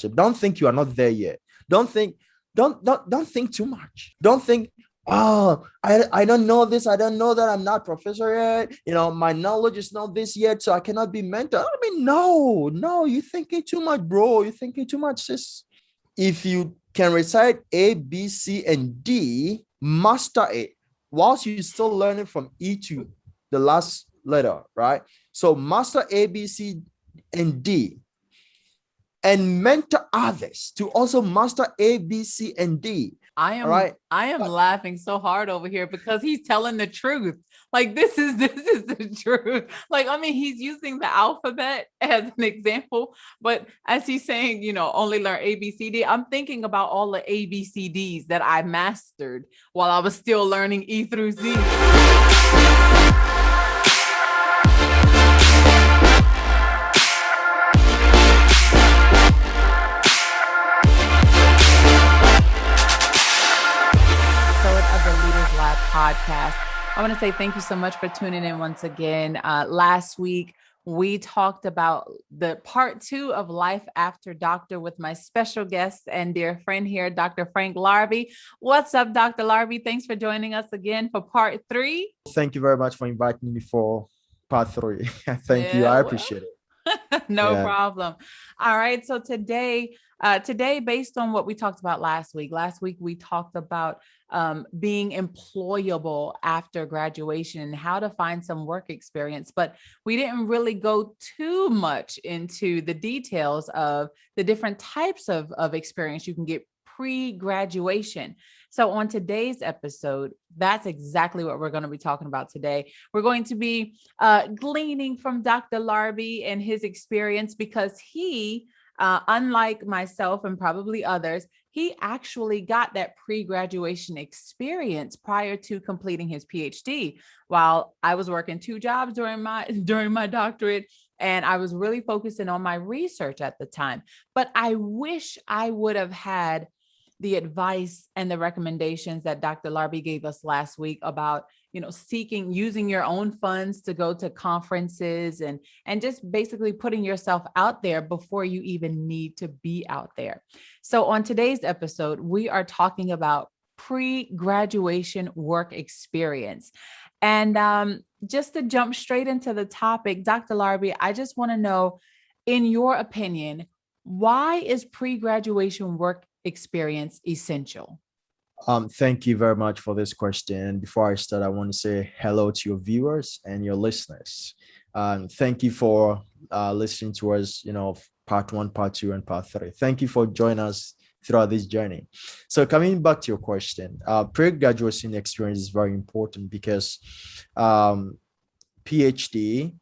Don't think you are not there yet. Don't think, don't think too much. Don't think, oh, I don't know this. I don't know that. I'm not professor yet. My knowledge is not this yet, so I cannot be mentor. I mean, no, you're thinking too much, bro. You're thinking too much, sis. If you can recite A, B, C, and D, master it whilst you're still learning from E to the last letter, right? So master A, B, C, and D, and mentor others to also master A, B, C, and D. I am right? laughing so hard over here because he's telling the truth. Like this is the truth. Like, I mean, he's using the alphabet as an example, but as he's saying, only learn A, B, C, D, I'm thinking about all the A, B, C, Ds that I mastered while I was still learning E through Z. Podcast. I want to say thank you so much for tuning in once again. Last week, we talked about the part 2 of Life After Doctor with my special guest and dear friend here, Dr. Frank Larbi. What's up, Dr. Larbi? Thanks for joining us again for part 3. Thank you very much for inviting me for part 3. Thank you. I appreciate it. No problem. All right. So today, based on what we talked about last week we talked about being employable after graduation and how to find some work experience, but we didn't really go too much into the details of the different types of experience you can get pre-graduation. So on today's episode, that's exactly what we're going to be talking about today. We're going to be gleaning from Dr. Larbi and his experience because he, unlike myself and probably others, he actually got that pre-graduation experience prior to completing his PhD. While I was working 2 jobs during my doctorate, and I was really focusing on my research at the time. But I wish I would have had the advice and the recommendations that Dr. Larbi gave us last week about, using your own funds to go to conferences and just basically putting yourself out there before you even need to be out there. So on today's episode, we are talking about pre-graduation work experience. And just to jump straight into the topic, Dr. Larbi, I just want to know, in your opinion, why is pre-graduation work experience essential? Thank you very much for this question. Before I start, I want to say hello to your viewers and your listeners. Thank you for listening to us, part 1, part 2, and part 3. Thank you for joining us throughout this journey. So coming back to your question, pre-graduation experience is very important because PhD,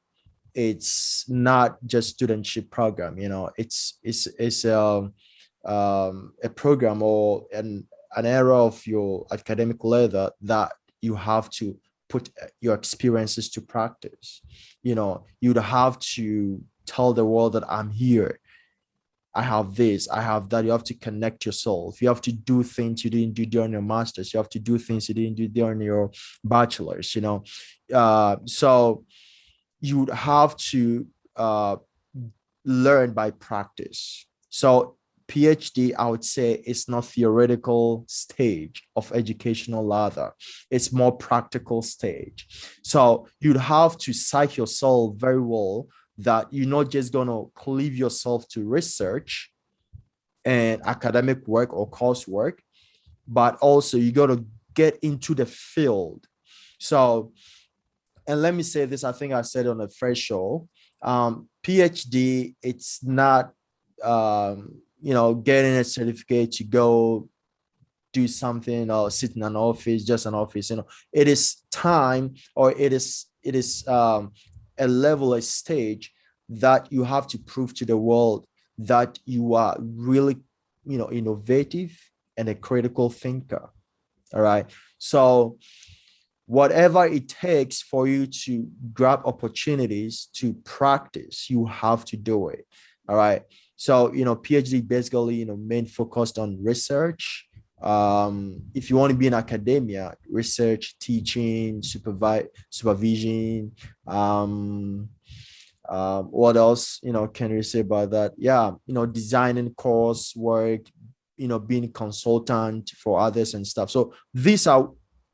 it's not just studentship program, it's a program or an area of your academic ladder that you have to put your experiences to practice. You'd have to tell the world that I'm here. I have this, I have that. You have to connect yourself. You have to do things you didn't do during your master's. You have to do things you didn't do during your bachelor's, so you'd have to learn by practice. So PhD, I would say, is not theoretical stage of educational ladder. It's more practical stage. So you'd have to psych yourself very well that you're not just going to cleave yourself to research and academic work or coursework, but also you got to get into the field. So, and let me say this, I think I said on the first show, PhD, it's not, getting a certificate to go do something or sit in an office, just an office. It is time, or it is a level, a stage that you have to prove to the world that you are really, innovative and a critical thinker. All right. So whatever it takes for you to grab opportunities to practice, you have to do it. All right. So, PhD basically, main focused on research. If you want to be in academia, research, teaching, supervision, What else, can we say about that? Yeah, designing coursework, being a consultant for others and stuff. So these are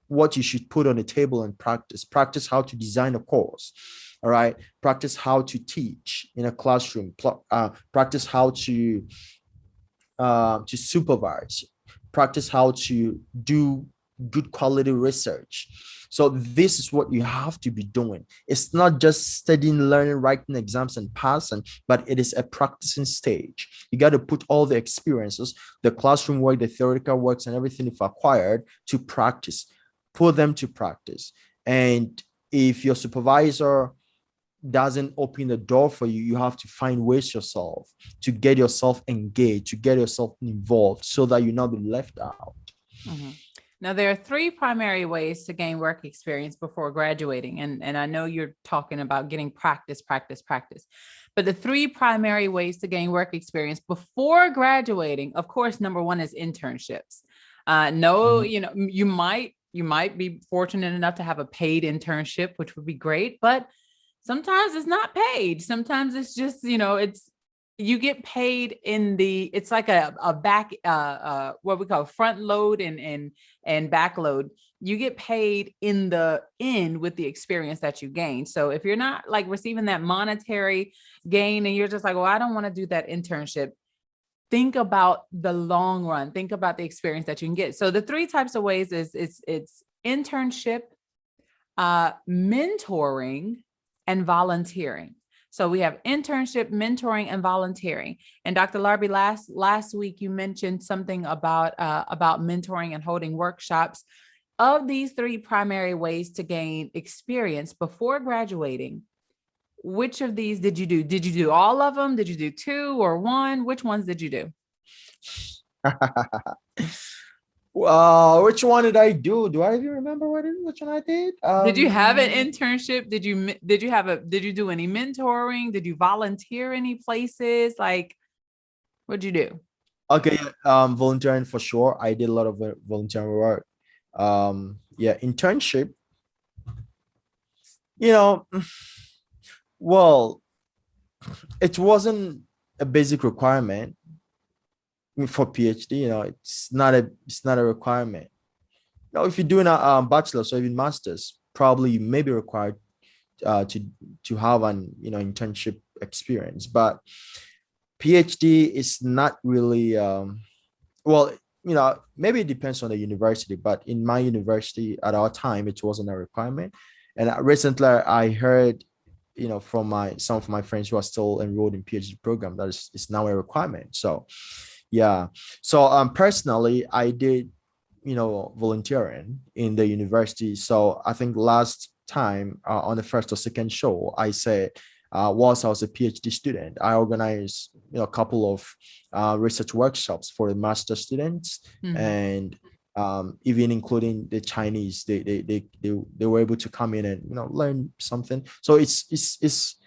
what you should put on the table and practice how to design a course. All right, practice how to teach in a classroom, practice how to supervise, practice how to do good quality research. So this is what you have to be doing. It's not just studying, learning, writing exams and passing, but it is a practicing stage. You got to put all the experiences, the classroom work, the theoretical works, and everything you've acquired to practice. Put them to practice. And if your supervisor doesn't open the door for you, you have to find ways yourself to get yourself engaged, to get yourself involved so that you not be left out. Mm-hmm. Now, there are three primary ways to gain work experience before graduating. And I know you're talking about getting practice. But the three primary ways to gain work experience before graduating, of course, number one is internships. You might be fortunate enough to have a paid internship, which would be great, but sometimes it's not paid. Sometimes it's just, you get paid it's like a back, what we call front load and back load. You get paid in the end with the experience that you gain. So if you're not like receiving that monetary gain and you're just like, well, I don't want to do that internship, think about the long run. Think about the experience that you can get. So the three types of ways is it's internship, mentoring, and volunteering. So we have internship, mentoring, and volunteering. And Dr. Larbi, last week you mentioned something about mentoring and holding workshops. Of these three primary ways to gain experience before graduating, which of these did you do? Did you do all of them? Did you do two or one? Which ones did you do? Which one did I do? Do I even remember which one I did? Did you have an internship? Did you do any mentoring? Did you volunteer any places? Like, what'd you do? Okay, volunteering for sure. I did a lot of volunteering work. Internship. Well, it wasn't a basic requirement for PhD. It's not a requirement. If you're doing a bachelor's or even master's, probably you may be required to have an internship experience. But PhD is not really maybe it depends on the university, but in my university at our time, it wasn't a requirement. And recently I heard, from some of my friends who are still enrolled in PhD program, that is now a requirement. So, yeah. So personally, I did, volunteering in the university. So I think last time on the first or second show, I said, whilst I was a PhD student, I organized a couple of research workshops for the master students, and even including the Chinese. They were able to come in and learn something. So it's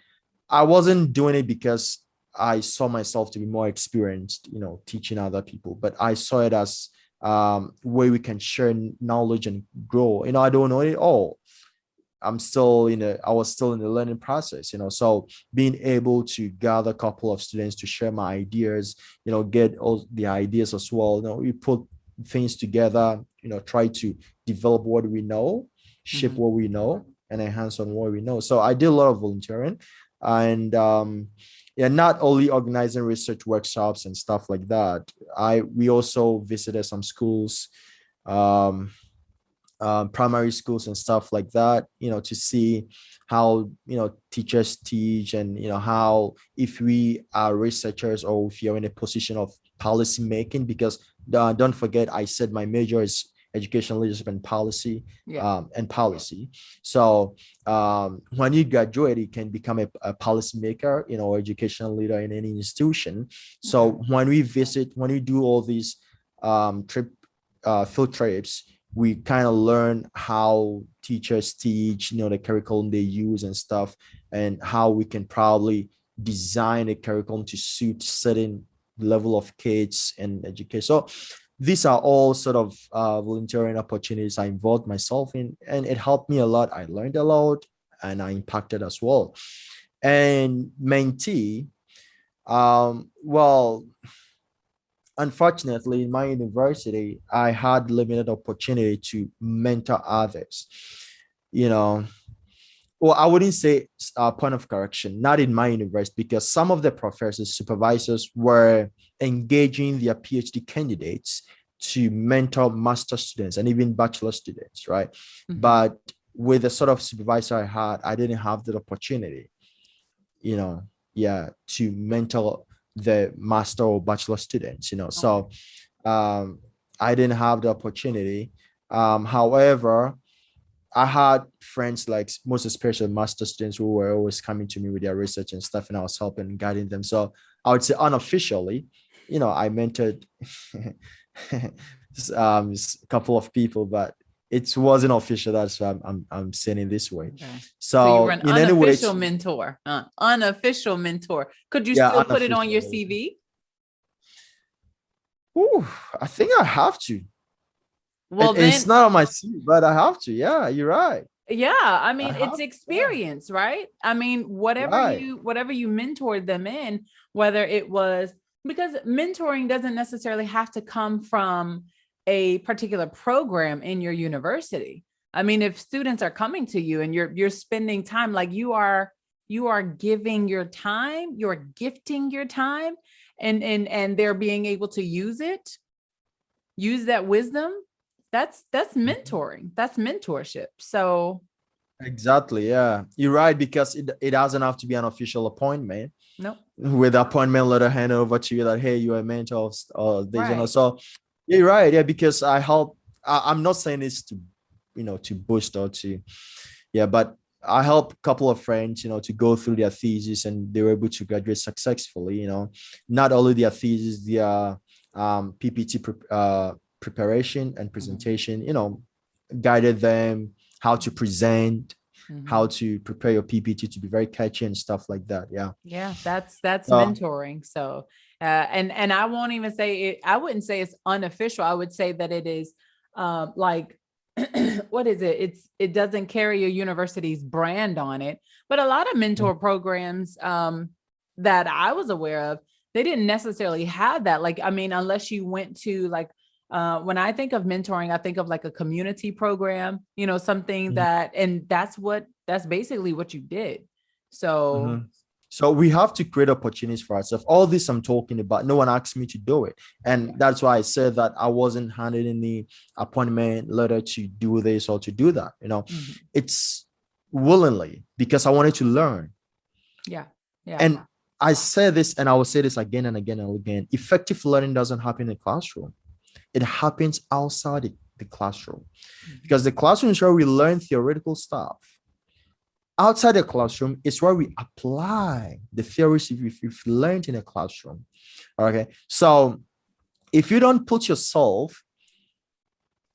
I wasn't doing it because I saw myself to be more experienced, teaching other people, but I saw it as way we can share knowledge and grow. I don't know it all. I was still in the learning process, so being able to gather a couple of students to share my ideas, get all the ideas as well. We put things together, try to develop what we know, shape what we know, and enhance on what we know. So I did a lot of volunteering, and not only organizing research workshops and stuff like that. We also visited some schools, primary schools and stuff like that, to see how, teachers teach, and, how, if we are researchers or if you're in a position of policy making, because don't forget, I said my major is education leadership and policy, and policy. So when you graduate, you can become a policymaker, or educational leader in any institution. So when we do all these field trips, we kind of learn how teachers teach, the curriculum they use and stuff, and how we can probably design a curriculum to suit certain level of kids and education. So these are all sort of volunteering opportunities I involved myself in, and it helped me a lot. I learned a lot, and I impacted as well. And mentee, well, unfortunately, in my university, I had limited opportunity to mentor others. You know, well, I wouldn't say point of correction, not in my university, because some of the professors, supervisors were engaging their PhD candidates to mentor master students and even bachelor students, right? Mhm. But with the sort of supervisor I had, I didn't have the opportunity, to mentor the master or bachelor students, So I didn't have the opportunity. However, I had friends, like most especially master students, who were always coming to me with their research and stuff, and I was helping guiding them. So I would say unofficially, I mentored a couple of people, but it wasn't official. That's why I'm saying it this way. Okay. So you were So an in any way, unofficial mentor. Unofficial mentor. Could you yeah, still put it on your unofficially. CV? Ooh, I think I have to. Well, It's then, not on my CV, but I have to. Yeah, you're right. yeah, I I mean, it's have. Yeah, experience, right? I mean, right. whatever you mentored them in, whether it was, because mentoring doesn't necessarily have to come from a particular program in your university. I mean, if students are coming to you and you're spending time, like you are giving your time, you're gifting your time, and they're being able to use that wisdom. That's mentoring. That's mentorship. So Exactly. Yeah, you're right, because it doesn't have to be an official appointment. no, With the appointment letter handed over to you that, hey, you're a mentor of this, right. So you're right. Yeah, because I help. I'm not saying this to, to boost or to, yeah, but I help a couple of friends, to go through their thesis, and they were able to graduate successfully. Not only their thesis, their PPT preparation and presentation. Guided them how to present, how to prepare your PPT to be very catchy and stuff like that. Yeah. Yeah, that's Uh, mentoring. So and I won't even say it, I wouldn't say it's unofficial. I would say that it is like what is it? It doesn't carry a university's brand on it, but a lot of mentor programs that I was aware of, they didn't necessarily have that. Like, I mean, unless you went to like when I think of mentoring, I think of like a community program, something that, and that's basically what you did. So So we have to create opportunities for ourselves. All this I'm talking about, no one asked me to do it. And yeah. that's why I said that I wasn't handed any appointment letter to do this or to do that. It's willingly, because I wanted to learn. Yeah. Yeah. And I say this, and I will say this again and again and again. Effective learning doesn't happen in the classroom. It happens outside the classroom, because the classroom is where we learn theoretical stuff. Outside the classroom is where we apply the theories we've learned in a classroom. Okay. So if you don't put yourself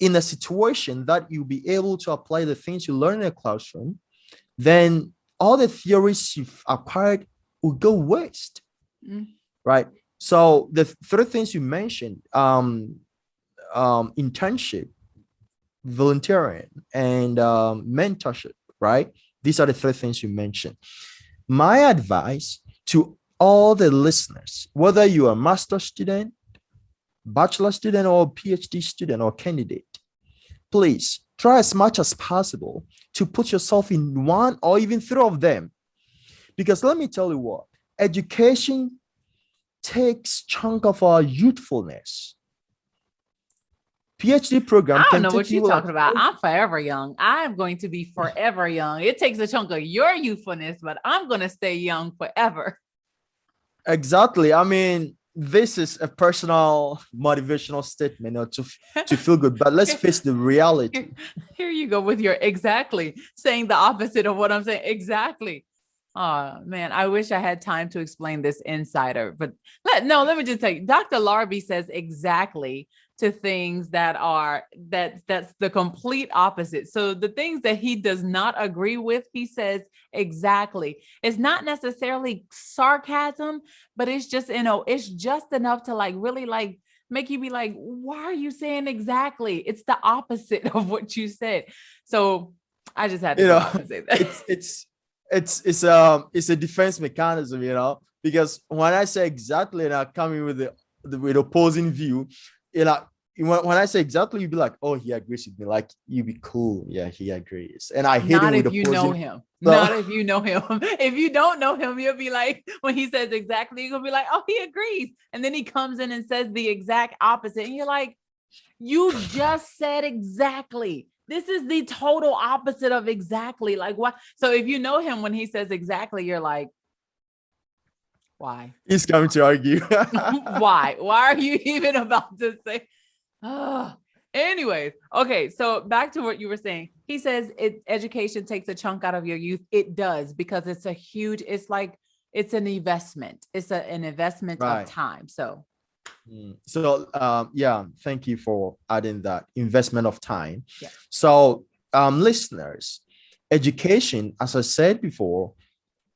in a situation that you'll be able to apply the things you learn in a classroom, then all the theories you've acquired will go waste. Right. So the three things you mentioned, internship, volunteering, and mentorship, right? These are the three things you mentioned. My advice to all the listeners, whether you are a master student, bachelor student, or PhD student or candidate, please try as much as possible to put yourself in one or even three of them. Because let me tell you what, education takes chunk of our youthfulness. PhD program I don't can know take what you you're like, talking about. I'm forever young. I'm going to be forever young. It takes a chunk of your youthfulness, but I'm going to stay young forever. exactly. I mean, this is a personal motivational statement, to feel good, but let's face the reality. Here you go with your exactly saying the opposite of what I'm saying. Exactly. Oh man, I wish I had time to explain this insider, but let me just tell you, Dr. Larbi says exactly to things that's the complete opposite. So the things that he does not agree with, he says exactly. It's not necessarily sarcasm, but it's just, it's just enough to like really like make you be like, why are you saying exactly? It's the opposite of what you said. So I just had to come up and say that. it's a defense mechanism, because when I say exactly and I come in with with opposing view, when I say exactly, you'd be like, oh, he agrees with me. Like, you'd be cool. Yeah, he agrees. And I hit him with if you know opposing. him. So, Not if you know him. If you don't know him, you'll be like, when he says exactly, you're gonna be like, oh, he agrees. And then he comes in and says the exact opposite. And you're like, you just said exactly. This is the total opposite of exactly. Like, what? So if you know him when he says exactly, you're like, why? he's coming to argue. Why? Why are you even about to say? Oh. Anyways, okay. So back to what you were saying. He says education takes a chunk out of your youth. It does, because it's a huge. It's like it's an investment. It's an investment Right. of time. So. Yeah, thank you for adding that investment of time. Yeah. So, listeners, education, as I said before,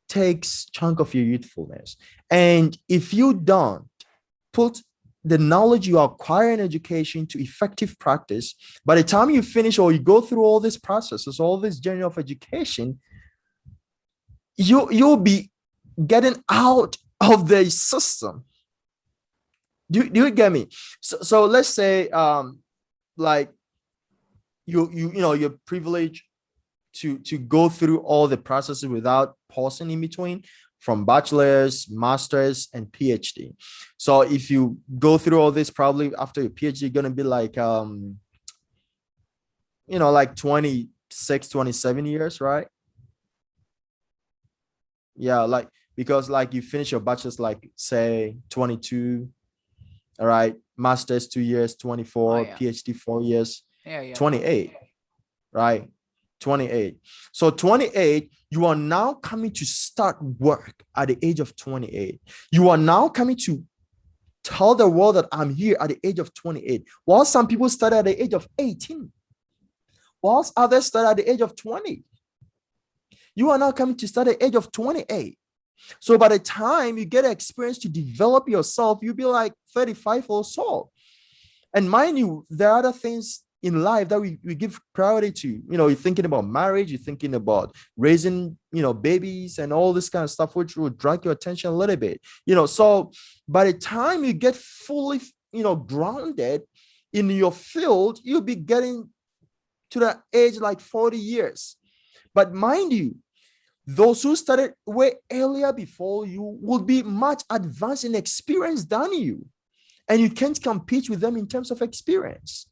takes chunk of your youthfulness. And if you don't put the knowledge you acquire in education to effective practice, by the time you finish or you go through all these processes, all this journey of education, you'll be getting out of the system. Do you get me? So let's say like you're privileged to go through all the processes without pausing in between, from bachelor's, master's, and PhD. So if you go through all this, probably after your PhD, you're gonna be like like 26, 27 years, right? Yeah, like, because like you finish your bachelor's like say 22. All right, master's 2 years, 24, Oh, yeah. PhD 4 years, Yeah. 28, right? 28. So 28, you are now coming to start work at the age of 28. You are now coming to tell the world that I'm here at the age of 28. While some people start at the age of 18, whilst others start at the age of 20. You are now coming to start at the age of 28. So by the time you get experience to develop yourself, you'll be like 35 or so. And mind you, there are other things in life that we give priority to. You're thinking about marriage, you're thinking about raising, babies and all this kind of stuff, which will drag your attention a little bit. So by the time you get fully, grounded in your field, you'll be getting to that age like 40 years. But mind you, those who started way earlier before you will be much advanced in experience than you. And you can't compete with them in terms of experience.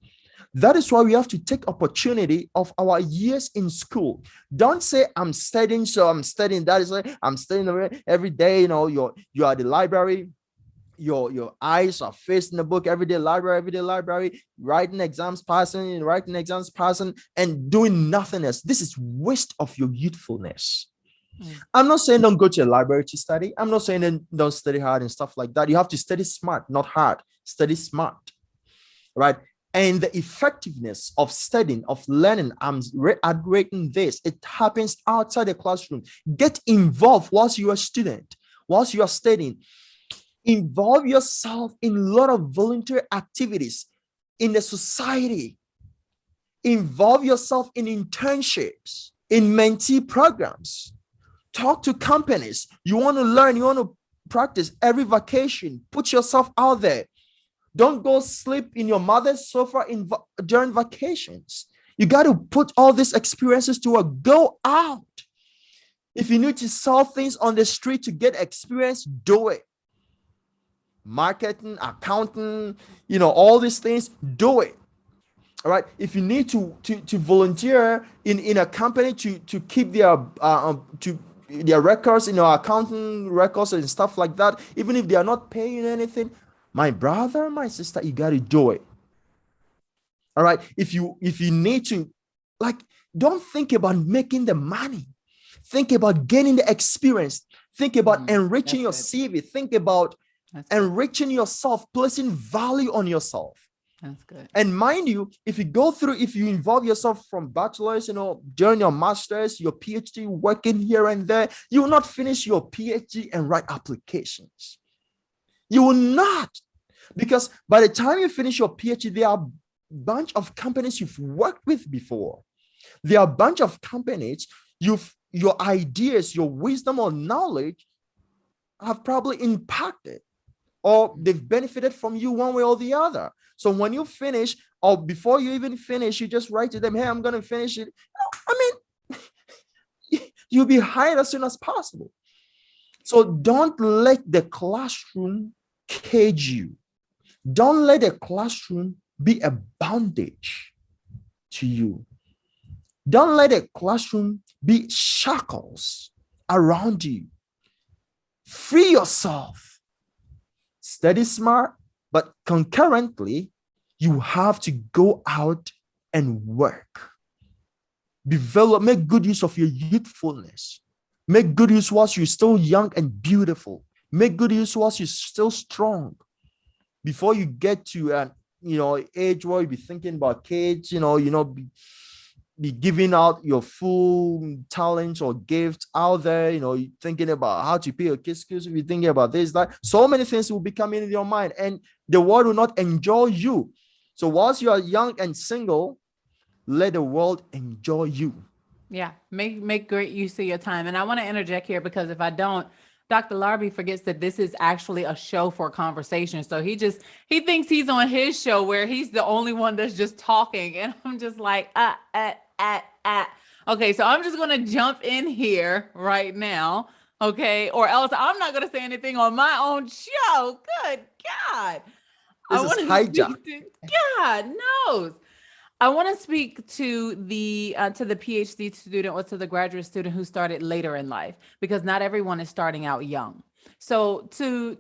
That is why we have to take opportunity of our years in school. Don't say, I'm studying, so I'm studying. That is why I'm studying every day. You're at the library. Your eyes are facing the book every day, library, writing exams, passing, and doing nothing else. This is waste of your youthfulness. I'm not saying don't go to a library to study. I'm not saying don't study hard and stuff like that. You have to study smart, not hard. Study smart, right? And the effectiveness of studying, of learning, I'm rating this. It happens outside the classroom. Get involved whilst you are a student, whilst you are studying. Involve yourself in a lot of volunteer activities in the society. Involve yourself in internships, in mentee programs. Talk to companies. You want to learn, you want to practice every vacation. Put yourself out there. Don't go sleep in your mother's sofa during vacations. You got to put all these experiences to work. Go out. If you need to sell things on the street to get experience, do it. Marketing, accounting, all these things, do it. All right. If you need to volunteer in a company to keep their records, accounting records and stuff like that, even if they are not paying anything, my brother, my sister, you got to do it. All right. If you need to, don't think about making the money. Think about gaining the experience. Think about enriching your CV. Think about enriching yourself, placing value on yourself. That's good. And mind you, if you involve yourself from bachelor's, during your master's, your PhD, working here and there, you will not finish your PhD and write applications. You will not. Because by the time you finish your PhD, there are a bunch of companies you've worked with before. There are a bunch of companies you've your ideas, your wisdom or knowledge have probably impacted, or they've benefited from you one way or the other. So when you finish, or before you even finish, you just write to them, hey, I'm going to finish it. I mean, you'll be hired as soon as possible. So don't let the classroom cage you. Don't let the classroom be a bondage to you. Don't let the classroom be shackles around you. Free yourself. Study smart, but concurrently, you have to go out and work. Develop, make good use of your youthfulness. Make good use whilst you're still young and beautiful. Make good use whilst you're still strong. Before you get to an age where you be thinking about kids, be giving out your full talents or gifts out there, you're thinking about how to pay your kids' schools, you're thinking about this, that, so many things will be coming in your mind, and the world will not enjoy you. So whilst you are young and single, let the world enjoy you. Yeah, make great use of your time. And I want to interject here, because if I don't, Dr. Larbi forgets that this is actually a show for conversation. So he thinks he's on his show where he's the only one that's just talking. And I'm just like, Okay, so I'm just going to jump in here right now. Okay. Or else I'm not going to say anything on my own show. Good God. This is hijack. God knows. I want to speak to the PhD student or to the graduate student who started later in life, because not everyone is starting out young. So to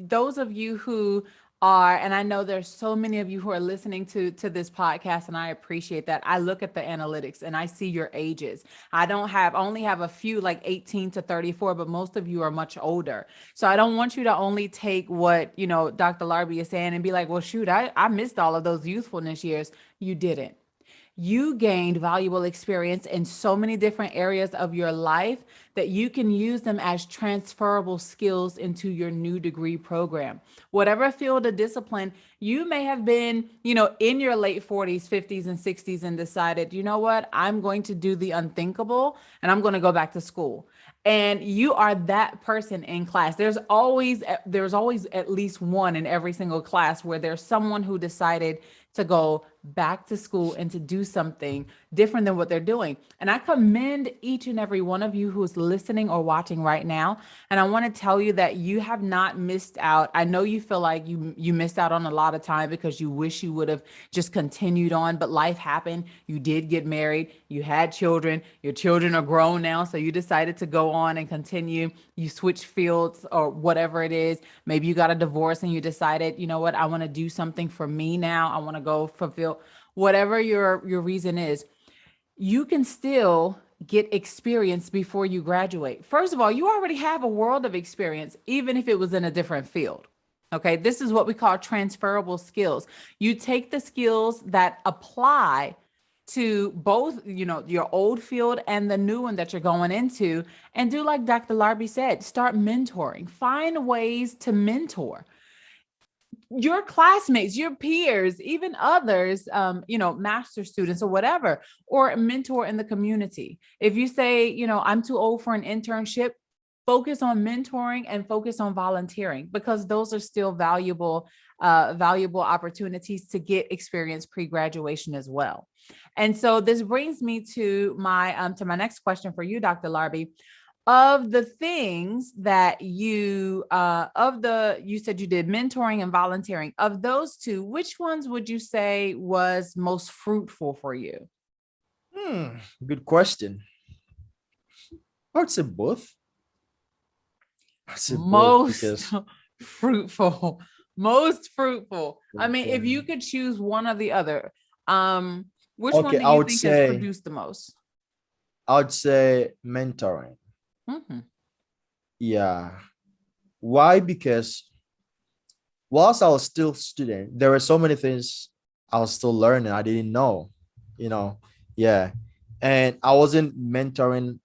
those of you who are, and I know there's so many of you who are listening to this podcast, and I appreciate that. I look at the analytics and I see your ages. I only have a few like 18 to 34, but most of you are much older. So I don't want you to only take what, Dr. Larbi is saying and be like, well, shoot, I missed all of those youthfulness years. You didn't. You gained valuable experience in so many different areas of your life that you can use them as transferable skills into your new degree program. Whatever field of discipline, you may have been, in your late 40s, 50s, and 60s and decided, you know what, I'm going to do the unthinkable and I'm going to go back to school. And you are that person in class. There's always at least one in every single class where there's someone who decided to go back to school and to do something different than what they're doing. And I commend each and every one of you who is listening or watching right now. And I want to tell you that you have not missed out. I know you feel like you missed out on a lot of time because you wish you would have just continued on, but life happened. You did get married. You had children. Your children are grown now. So you decided to go on and continue. You switched fields or whatever it is. Maybe you got a divorce and you decided, you know what, I want to do something for me now. I want to go fulfill whatever your reason is. You can still get experience before you graduate. First of all, you already have a world of experience, even if it was in a different field. Okay, this is what we call transferable skills. You take the skills that apply to both, your old field and the new one that you're going into, and do like Dr. Larbi said, start mentoring. Find ways to mentor your classmates, your peers, even others, master students or whatever, or mentor in the community. If you say, I'm too old for an internship, focus on mentoring and focus on volunteering, because those are still valuable opportunities to get experience pre-graduation as well. And so this brings me to my next question for you, Dr. Larbi. Of the things that you said you did mentoring and volunteering, of those two, which ones would you say was most fruitful for you? Good question. I would say both. Most fruitful. I mean, if you could choose one or the other, which one do you think has produced the most? I would say mentoring. Mm-hmm. Yeah. Why? Because whilst I was still a student, there were so many things I was still learning. I didn't know, Yeah. And I wasn't mentoring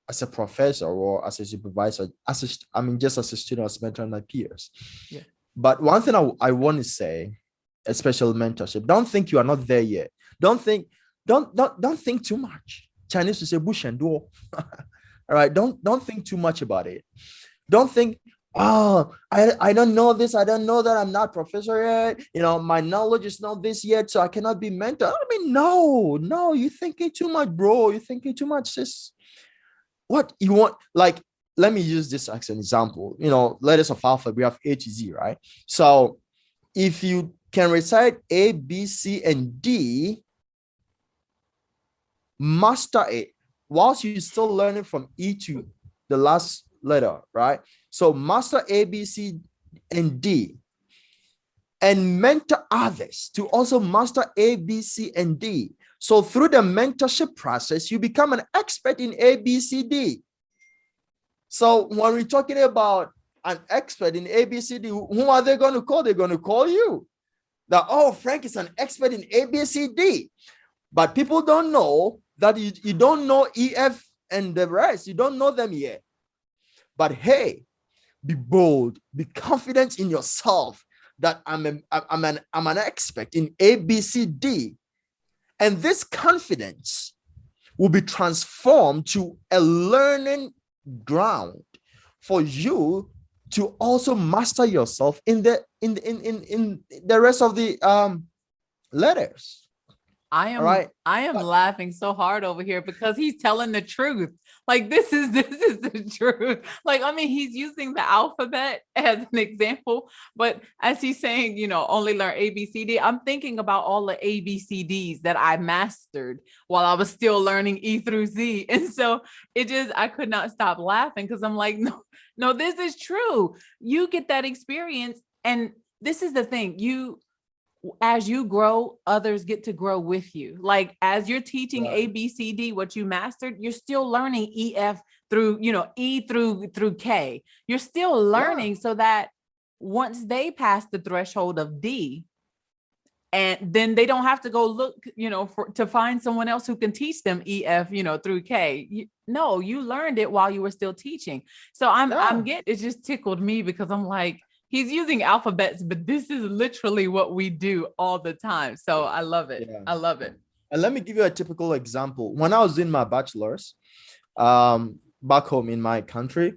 as a professor or as a supervisor, just as a student, I was mentoring my peers. Yeah. But one thing I want to say, especially mentorship, don't think you are not there yet. Don't think too much. Chinese will say bush and do. All right, don't think too much about it. Don't think, oh, I don't know this, I don't know that, I'm not professor yet, my knowledge is not this yet, so I cannot be mentor. I mean, no, you're thinking too much, bro. You're thinking too much, sis. What you want, like, let me use this as an example. Letters of alphabet, we have A to Z, right? So if you can recite A, B, C, and D, master it whilst you're still learning from E to the last letter, right? So master A, B, C, and D, and mentor others to also master A, B, C, and D. So through the mentorship process, you become an expert in A, B, C, D. So when we're talking about an expert in A, B, C, D, who are they going to call? They're going to call you. That, oh, Frank is an expert in A, B, C, D. But people don't know that you don't know E, F, and the rest. You don't know them yet. But hey, be bold, be confident in yourself that I'm an expert in A, B, C, D. And this confidence will be transformed to a learning ground for you to also master yourself in the rest of the letters. I am laughing so hard over here because he's telling the truth. Like, this is the truth. Like, I mean, he's using the alphabet as an example, but as he's saying, only learn A, B, C, D, I'm thinking about all the A, B, C, Ds that I mastered while I was still learning E through Z. And so I could not stop laughing because I'm like, no, this is true. You get that experience. And this is the thing, as you grow, others get to grow with you. Like, as you're teaching A, B, C, D, what you mastered, you're still learning E, F through, E through K. You're still learning so that once they pass the threshold of D, and then they don't have to go look, to find someone else who can teach them E, F, through K. You learned it while you were still teaching. So it just tickled me because I'm like, he's using alphabets, but this is literally what we do all the time. So I love it. Yeah. I love it. And let me give you a typical example. When I was in my bachelor's, back home in my country,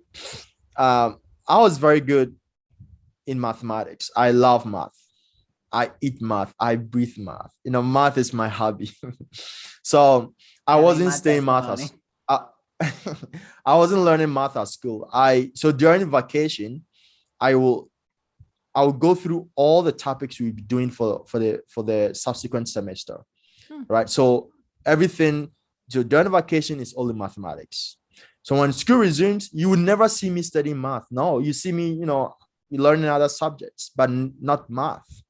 I was very good in mathematics. I love math. I eat math. I breathe math. Math is my hobby. So I wasn't studying math. I wasn't learning math at school. So during vacation, I will go through all the topics we'll be doing for the subsequent semester, right? So everything, so during vacation is only mathematics. So when school resumes, you will never see me studying math. No, you see me, learning other subjects, but not math.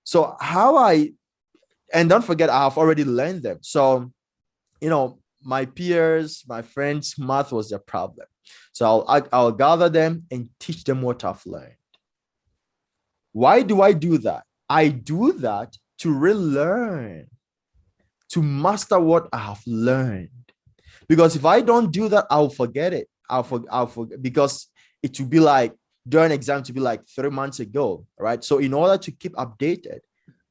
So and don't forget, I have already learned them. So, my peers, my friends, math was their problem. So I'll gather them and teach them what I've learned. Why do I do that? I do that to relearn, to master what I have learned. Because if I don't do that, I'll forget it. I'll forget, because it will be like during exam to be like 3 months ago, right? So in order to keep updated,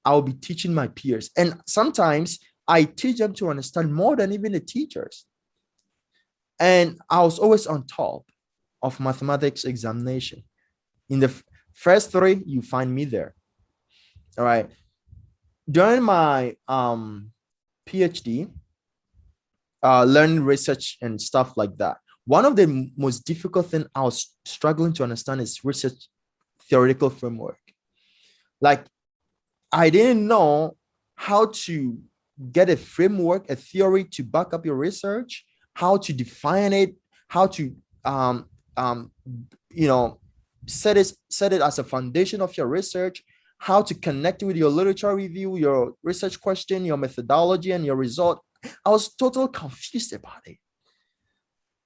I'll be teaching my peers. And sometimes I teach them to understand more than even the teachers. And I was always on top of mathematics examination. In the first 3, you find me there. All right. During my PhD, learning research and stuff like that, one of the most difficult thing I was struggling to understand is research theoretical framework. Like, I didn't know how to get a framework, a theory to back up your research, how to define it, how to set it as a foundation of your research, how to connect with your literature review, your research question, your methodology, and your result. I was totally confused about it.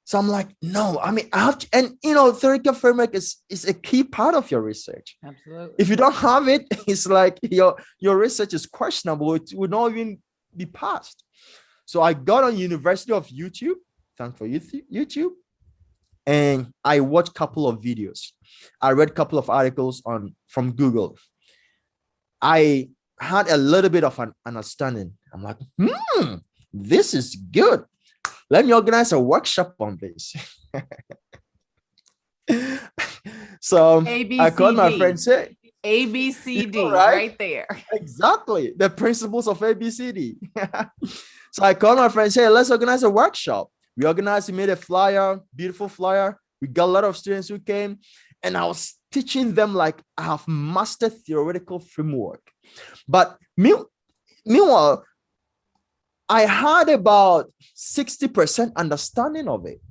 So I'm like, no, I mean, I have to, and theoretical framework is a key part of your research. Absolutely. If you don't have it, it's like your research is questionable. It would not even be passed. So I got on University of YouTube, thanks for YouTube, and I watched a couple of videos. I read a couple of articles from Google. I had a little bit of an understanding. I'm like, this is good. Let me organize a workshop on this. So I called my friend, say, ABCD, right? right there. Exactly. The principles of ABCD. So I called my friend, say, let's organize a workshop. We organized, we made a flyer, beautiful flyer. We got a lot of students who came, and I was teaching them like I have mastered theoretical framework. But meanwhile, I had about 60% understanding of it.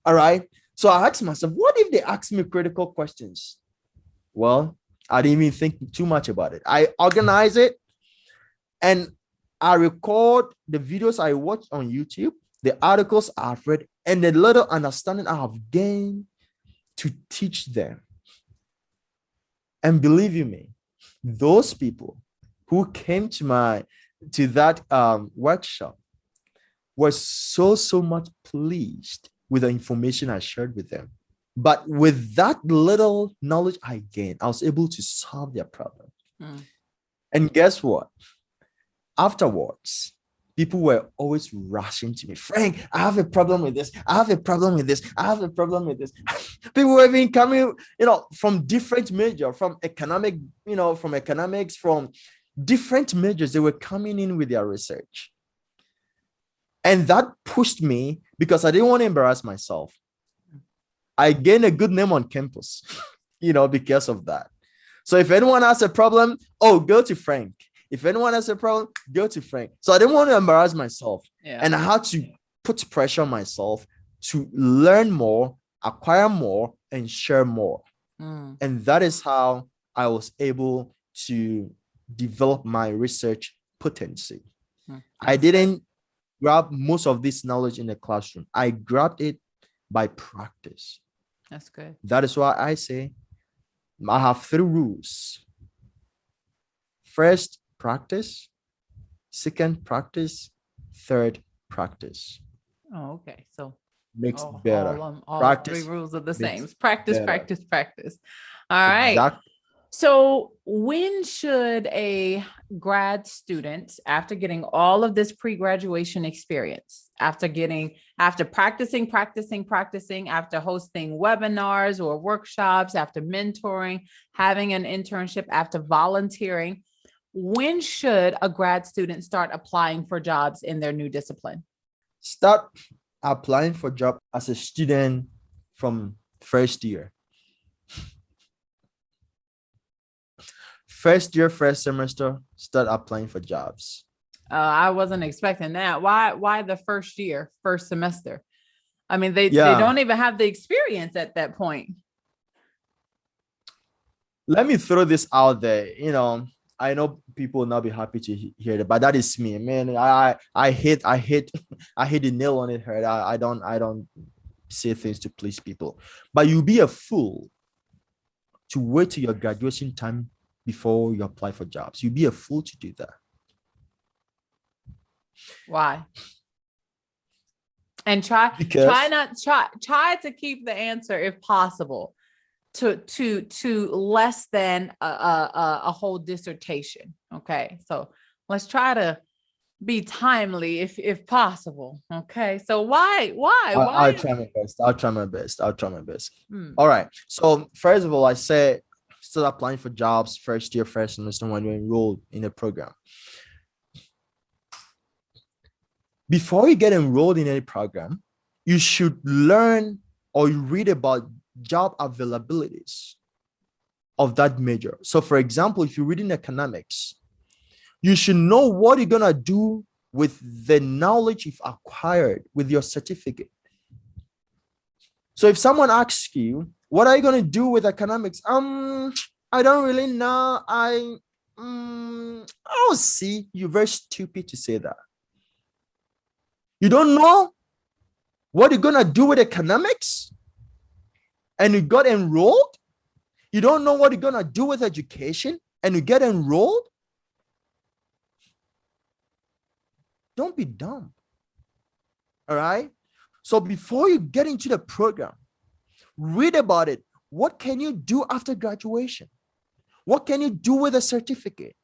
All right. So I asked myself, what if they ask me critical questions? Well, I didn't even think too much about it. I organize it, and I record the videos I watch on YouTube, the articles I've read, and the little understanding I have gained to teach them. And believe you me, those people who came to that workshop were so much pleased with the information I shared with them. But with that little knowledge I gained, I was able to solve their problem. And guess what? Afterwards, people were always rushing to me. Frank, I have a problem with this. I have a problem with this. I have a problem with this. People were even coming, from different majors, from economics, from different majors. They were coming in with their research. And that pushed me because I didn't want to embarrass myself. I gained a good name on campus, because of that. So if anyone has a problem, go to Frank. If anyone has a problem, go to Frank. So I didn't want to embarrass myself. Yeah. And I had to put pressure on myself to learn more, acquire more, and share more. And that is how I was able to develop my research potency. I didn't grab most of this knowledge in the classroom. I grabbed it by practice. That's good. That is why I say I have 3 rules. First, practice. Second, practice. Third, practice. Oh, okay. So makes better. All Practice 3 rules are the same. Practice, better. practice, practice. All right. Exactly. So when should a grad student, after getting all of this pre-graduation experience, after practicing, after hosting webinars or workshops, after mentoring, having an internship, after volunteering, when should a grad student start applying for jobs in their new discipline? Start applying for job as a student from first year. First year, first semester, start applying for jobs. I wasn't expecting that. Why the first year, first semester? I mean, they don't even have the experience at that point. Let me throw this out there. I know people will not be happy to hear that, but that is me, man. I hit the nail on it head. I don't say things to please people, but you'll be a fool to wait till your graduation time before you apply for jobs. You'd be a fool to do that. Why? And try to keep the answer, if possible, to less than a whole dissertation. Okay, so let's try to be timely if possible. Okay, so why? I'll try my best. All right. So first of all, I say start applying for jobs first year, first semester when you're enrolled in a program. Before you get enrolled in any program, you should learn or read about job availabilities of that major. So for example, if you're reading economics, you should know what you're gonna do with the knowledge you've acquired with your certificate. So if someone asks you, what are you going to do with economics? I don't really know. I'll see. You're very stupid to say that. You don't know what you're going to do with economics? And you got enrolled? You don't know what you're going to do with education? And you get enrolled? Don't be dumb. All right? So before you get into the program, read about it. What can you do after graduation? What can you do with a certificate?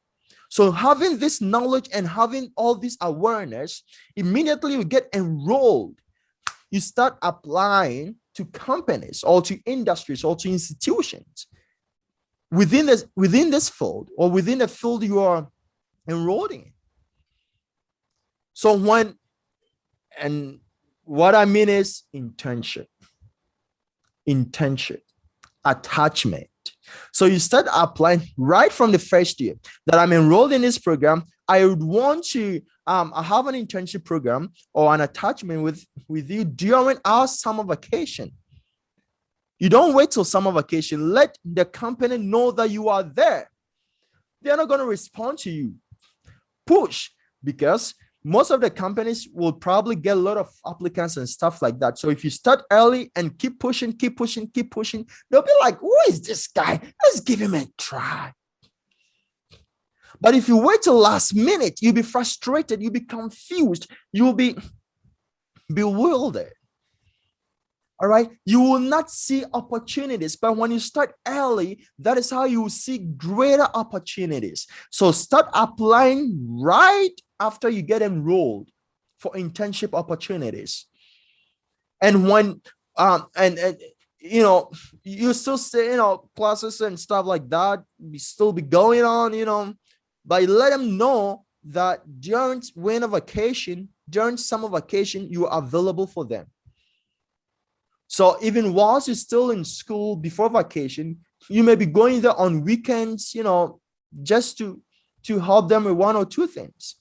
So having this knowledge and having all this awareness, immediately you get enrolled. You start applying to companies or to industries or to institutions within this field or within the field you are enrolled in. So what I mean is internship, attachment. So you start applying right from the first year that I'm enrolled in this program. I would want to have an internship program or an attachment with you during our summer vacation. You don't wait till summer vacation. Let the company know that you are there. They're not going to respond to you. Push, because most of the companies will probably get a lot of applicants and stuff like that. So if you start early and keep pushing, they'll be like, who is this guy? Let's give him a try. But if you wait till last minute, you'll be frustrated, you'll be confused, you'll be bewildered. All right. You will not see opportunities, but when you start early, that is how you will see greater opportunities. So start applying right after you get enrolled for internship opportunities. And when you still say, classes and stuff like that, we still be going on, but let them know that during winter vacation, during summer vacation, you are available for them. So even whilst you're still in school before vacation, you may be going there on weekends, just to help them with one or two things.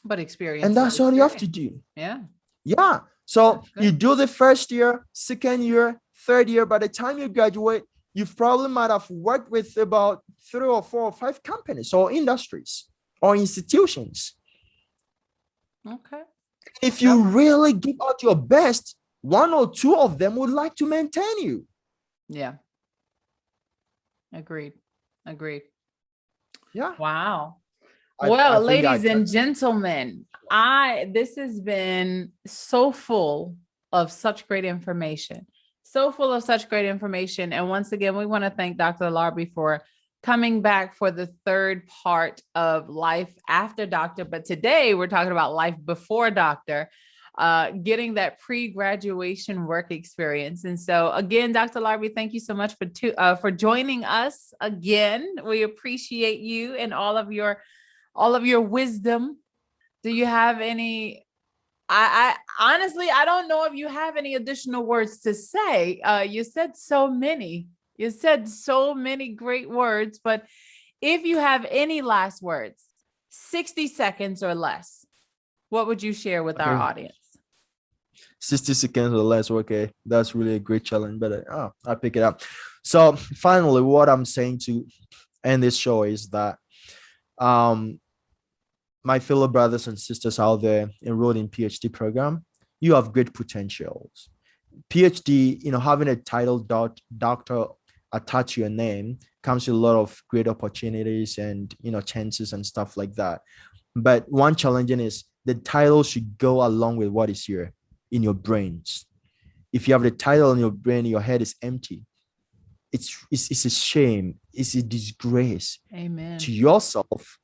But experience. And that's all you have to do. Yeah. Yeah. So you do the first year, second year, third year. By the time you graduate, you probably might have worked with about 3 or 4 or 5 companies or industries or institutions. Okay. If you really give out your best, 1 or 2 of them would like to maintain you. Yeah. Agreed. Yeah. Wow. Well, ladies and gentlemen, this has been so full of such great information. And once again, we want to thank Dr. Larbi for coming back for the third part of life after doctor. But today we're talking about life before doctor, getting that pre-graduation work experience. And so again, Dr. Larbi, thank you so much for joining us again. We appreciate you and all of your wisdom. Do you have any? I honestly, I don't know if you have any additional words to say. You said so many great words, but if you have any last words, 60 seconds or less, what would you share with our audience? 60 seconds or less. Okay. That's really a great challenge, but I'll pick it up. So finally, what I'm saying to end this show is that, my fellow brothers and sisters out there enrolled in PhD program, you have great potentials. PhD, having a title doctor attached to your name comes with a lot of great opportunities and, chances and stuff like that. But one challenging is the title should go along with what is here in your brains. If you have the title in your brain, your head is empty. It's a shame. It's a disgrace. Amen. To yourself,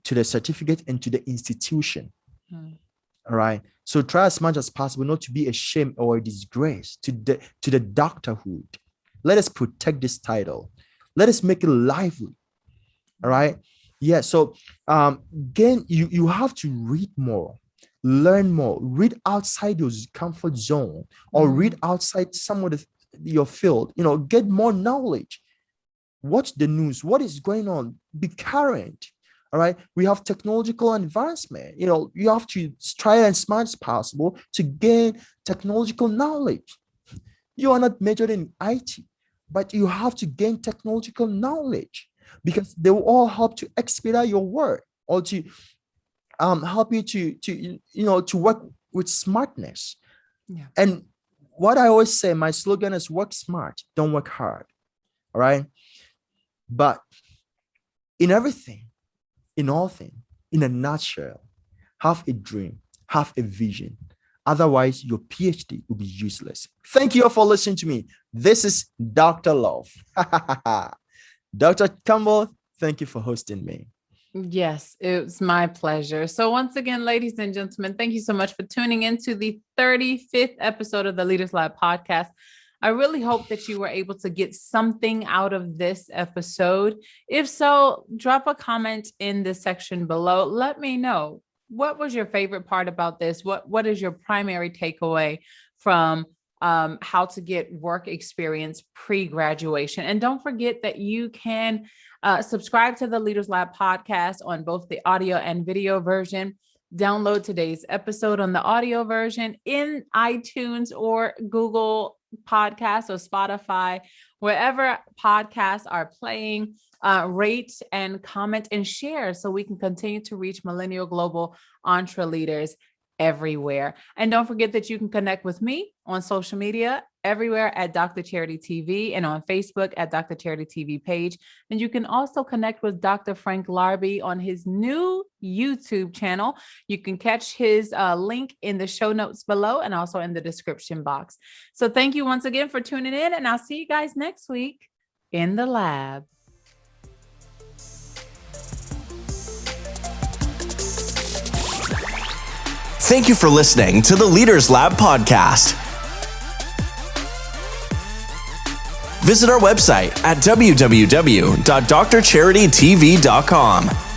to the certificate, and to the institution. All right. So try as much as possible not to be a shame or a disgrace to the doctorhood. Let us protect this title. Let us make it lively. All right. Yeah. So again, you have to read more, learn more, read outside your comfort zone, or read outside some of your field. Get more knowledge. Watch the news. What is going on? Be current. All right. We have technological advancement. You have to try as much as possible to gain technological knowledge. You are not majored in IT, but you have to gain technological knowledge because they will all help to expedite your work or to help you to work with smartness. Yeah. And what I always say, my slogan is work smart, don't work hard. All right. But in everything, in all things, in a nutshell, have a dream, have a vision. Otherwise, your PhD will be useless. Thank you all for listening to me. This is Dr. Love. Dr. Campbell, Thank you for hosting me. Yes, it was my pleasure. So once again, ladies and gentlemen, thank you so much for tuning into the 35th episode of the Leaders Lab podcast. I really hope that you were able to get something out of this episode. If so, drop a comment in the section below. Let me know, what was your favorite part about this? What is your primary takeaway from how to get work experience pre-graduation? And don't forget that you can subscribe to the Leaders Lab podcast on both the audio and video version. Download today's episode on the audio version in iTunes or Google Podcasts or Spotify, wherever podcasts are playing. Rate and comment and share so we can continue to reach millennial global entre leaders everywhere. And don't forget that you can connect with me on social media everywhere at DrCharityTV and on Facebook at DrCharityTV page. And you can also connect with Dr. Frank Larbi on his new YouTube channel. You can catch his link in the show notes below and also in the description box. So thank you once again for tuning in, and I'll see you guys next week in the lab. Thank you for listening to the Leaders Lab podcast. Visit our website at www.drcharitytv.com.